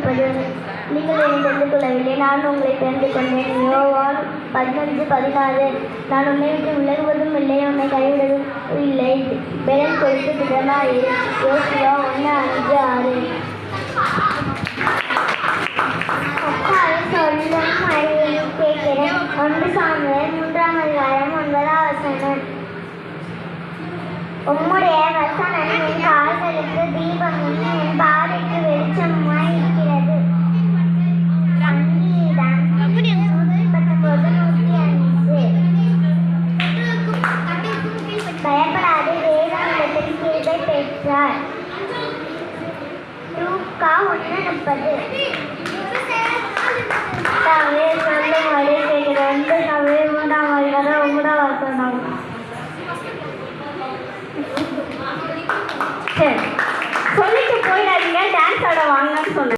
11:30. நீங்கள் என்னை தெரிந்து கொள்ளவில்லை, நான் உங்களை தெரிந்து கொண்டேன். யோவான் 15:16. நான் உன்னை விட்டு விலகுவதும் இல்லை, உன்னை கைவிடுவதும் இல்லை. பெலன் கொடுத்து திடமாயிரு. யோசுவா 1:5-6. சொல்லும் மழையையும் கேட்கிறேன். 1 சாமுவேல் 3:9. உம்முடைய வசனம் என் கால்களுக்கு தீபமும் என் பாதைக்கு வெளிச்சமுமாய் இருக்கிறது. சங்கீதம் 19:105. பயப்படாதே, தேவனிடத்தில் கிருபை பெற்றார். லூக்கா 1:30. சொல்லும் மழை கேட்கிறேன். 2 சாமுவேல் 3:9. சரி, சொல்லிட்டு போயிடாதீங்க, டான்ஸ் ஆட வாங்கன்னு சொன்னேன்.